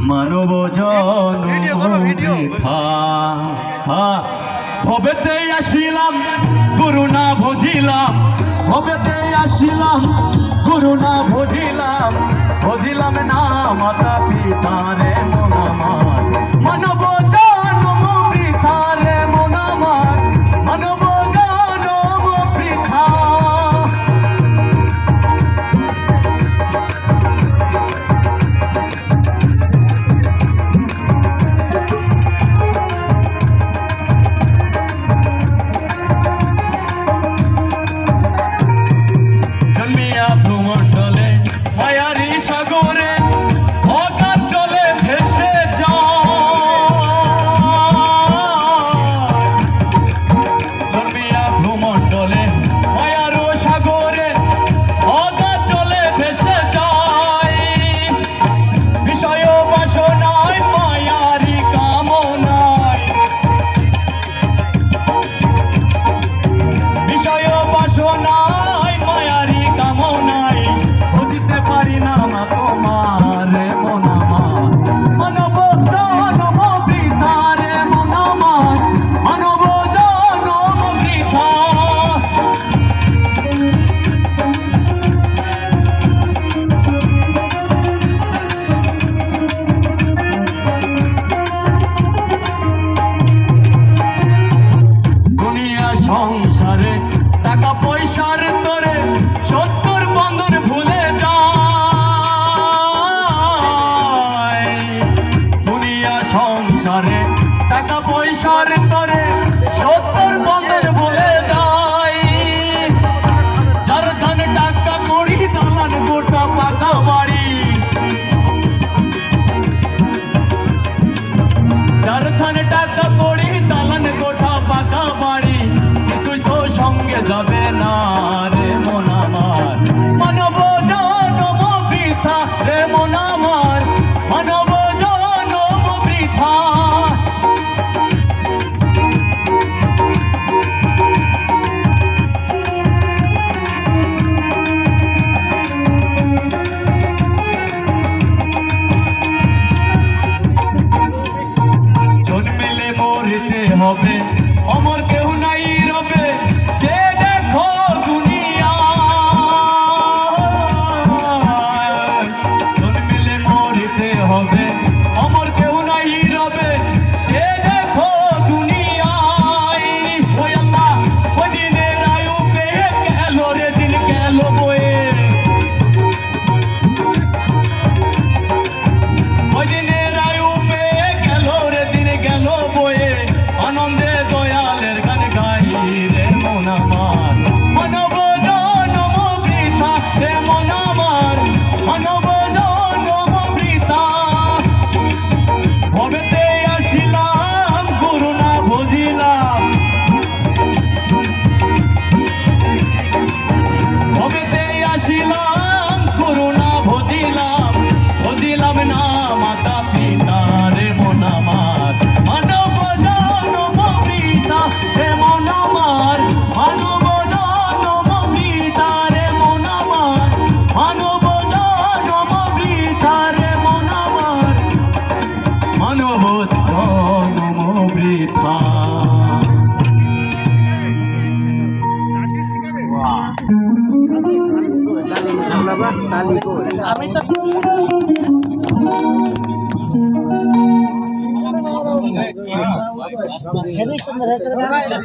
মানব জনমৃথা ভবেতে আসিলাম গুরু না ভজিলাম ভবেতে আসিলাম গুরু না ভজিলাম ভজিলাম না মাতা পিতারে মন আমার মানব জনমৃথা রে মন আমার মানব জনমৃথা ভূমণ্ডলে মায়ারি সাগরে অকাল জলে ভেসে জন্মিয়া ভূমণ্ডলে মায়ার সাগরে অকাল জলে ভেসে যায় বিষয় বাসনায় মায়ারি কামনায় বিষয় বাসনায় মায়ারি কামনায় বুঝতে পারি না মা তোমার মন আমার মানব জনম বৃথা রে মন আমার মানব জনম বৃথা দুনিয়া সংসারে টাকা পয়সার তোরে সত্তর বন্ধন ভুলে যায় দুনিয়া সংসারে টাকা পয়সার তোরে সত্তর বন্ধন ভুলে যায় যার ধান টাকা করি দালান গোটা পাকা বাড়ি যার ধান টাকা করি দালান গোটা পাকা বাড়ি কিছুই তো সঙ্গে যাবে না রে মন আমার মানব জনম বৃথা রে মন আমার মানব জনম বৃথা জন্মেলে মরিতে হবে অমর কেউ নাই রবে যে দেখো দুনিয়া জন্মেলে মরিতে হবে অমর কেউ নাই রবে যে দেখো দুনিয়ায় ওই আল্লাহ ওই দিনের আয়ু পেয়ে গেল রে দিন গেল বয়ে ওই দিনের আয়ু পেয়ে গেল রে দিন গেল বয়ে আনন্দে দয়ালের গান গাই রে মন আমার মানব জনম বৃথা রে মন আমার মানব জনম বৃথা ভবেতে আসিলাম গুরু না ভজিলাম ভবেতে আসিলাম গুরু না ভজিলাম ভজিলাম না মাতা পিতা রে মন আমার মানব জনম বৃথা রে মন আমার মানব জনম বৃথা রে মন আমার মানব জনম বৃথা রে মন আমার মানব জনম বৃথা আমি তো হেভি সুন্দর হয়েছে